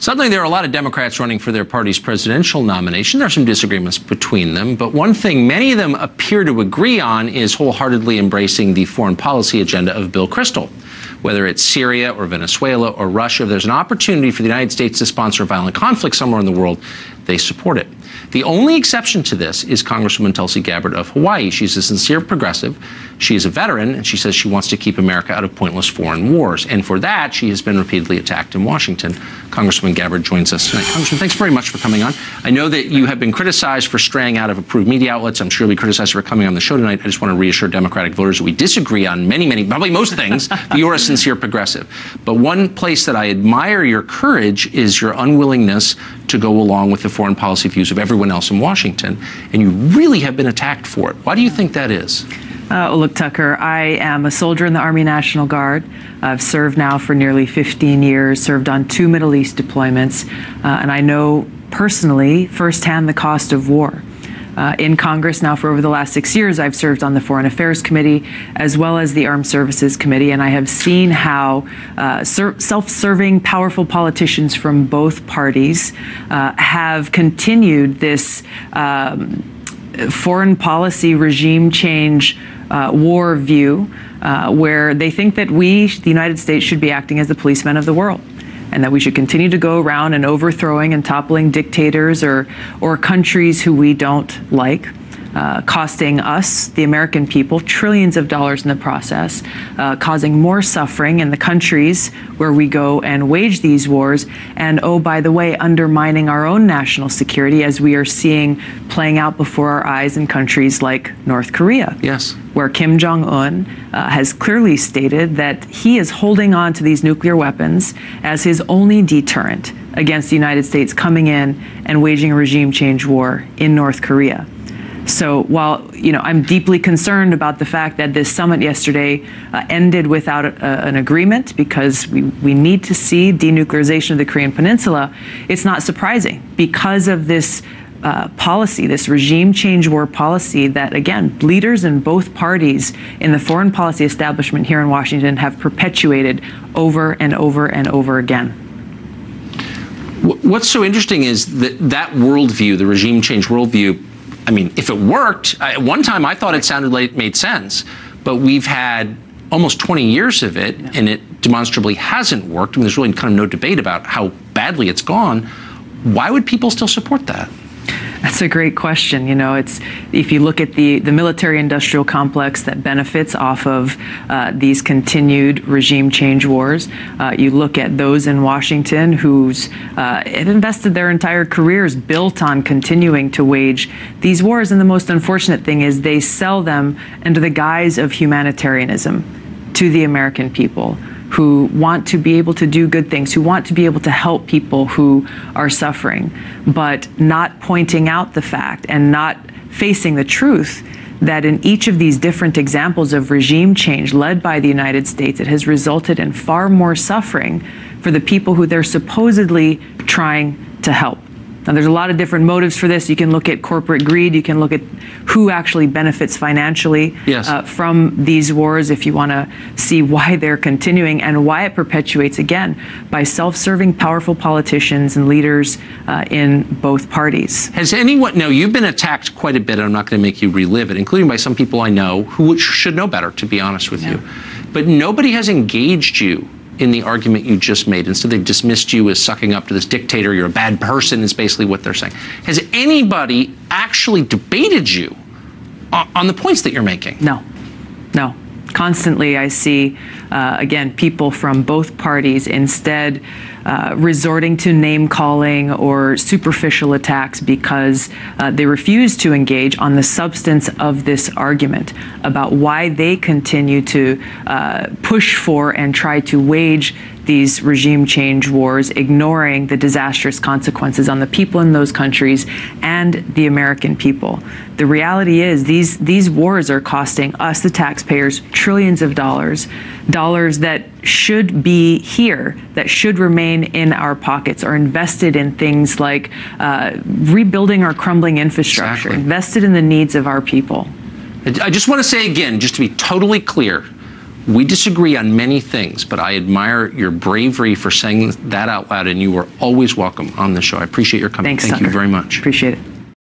Suddenly, there are a lot of Democrats running for their party's presidential nomination. There are some disagreements between them, but one thing many of them appear to agree on is wholeheartedly embracing the foreign policy agenda of Bill Kristol. Whether it's Syria or Venezuela or Russia, if there's an opportunity for the United States to sponsor violent conflict somewhere in the world, they support it. The only exception to this is Congresswoman Tulsi Gabbard of Hawaii. She's a sincere progressive. She is a veteran, and she says she wants to keep America out of pointless foreign wars. And for that, she has been repeatedly attacked in Washington. Congresswoman Gabbard joins us tonight. Congresswoman, thanks very much for coming on. I know that you have been criticized for straying out of approved media outlets. I'm sure you'll be criticized for coming on the show tonight. I just want to reassure Democratic voters that we disagree on many, probably most things, but you're a sincere progressive. But one place that I admire your courage is your unwillingness to go along with the foreign policy views of everyone else in Washington, and you really have been attacked for it. Why do you think that is? Well, look, Tucker, I am a soldier in the Army National Guard. I've served now for nearly 15 years, served on 2 Middle East deployments, and I know personally, firsthand, the cost of war. In Congress now for over the last 6 years, I've served on the Foreign Affairs Committee as well as the Armed Services Committee, and I have seen how self-serving, powerful politicians from both parties have continued this foreign policy regime change war view where they think that we, the United States, should be acting as the policemen of the world, and that we should continue to go around and overthrowing and toppling dictators or countries who we don't like, costing us, the American people, trillions of dollars in the process, causing more suffering in the countries where we go and wage these wars, and, oh, by the way, undermining our own national security, as we are seeing playing out before our eyes in countries like North Korea. Yes. Where Kim Jong-un has clearly stated that he is holding on to these nuclear weapons as his only deterrent against the United States coming in and waging a regime change war in North Korea. So while, I'm deeply concerned about the fact that this summit yesterday ended without an agreement, because we need to see denuclearization of the Korean Peninsula, it's not surprising because of this policy, this regime change war policy that, again, leaders in both parties in the foreign policy establishment here in Washington have perpetuated over and over and over again. What's so interesting is that worldview, the regime change worldview, I mean, if it worked, at one time I thought it sounded like it made sense, but we've had almost 20 years of it, and it demonstrably hasn't worked. I mean, there's really kind of no debate about how badly it's gone. Why would people still support that? That's a great question. It's, if you look at the military-industrial complex that benefits off of these continued regime change wars, you look at those in Washington who's have invested their entire careers built on continuing to wage these wars, and the most unfortunate thing is they sell them under the guise of humanitarianism to the American people, who want to be able to do good things, who want to be able to help people who are suffering, but not pointing out the fact and not facing the truth that in each of these different examples of regime change led by the United States, it has resulted in far more suffering for the people who they're supposedly trying to help. Now, there's a lot of different motives for this. You can look at corporate greed. You can look at who actually benefits financially from these wars if you want to see why they're continuing and why it perpetuates, again, by self-serving, powerful politicians and leaders in both parties. Has anyone, now you've been attacked quite a bit, and I'm not going to make you relive it, including by some people I know who should know better, to be honest with you. But nobody has engaged you in the argument you just made. Instead, they've dismissed you as sucking up to this dictator. You're a bad person is basically what they're saying. Has anybody actually debated you on the points that you're making? No. Constantly I see, again, people from both parties instead resorting to name-calling or superficial attacks because they refuse to engage on the substance of this argument about why they continue to push for and try to wage these regime change wars, ignoring the disastrous consequences on the people in those countries and the American people. The reality is these wars are costing us, the taxpayers, trillions of dollars that should be here, that should remain in our pockets, or invested in things like rebuilding our crumbling infrastructure, invested in the needs of our people. I just want to say again, just to be totally clear, We disagree on many things, but I admire your bravery for saying that out loud, and you are always welcome on the show. I appreciate your coming. Thanks, Thank Tucker. you very much. Appreciate it.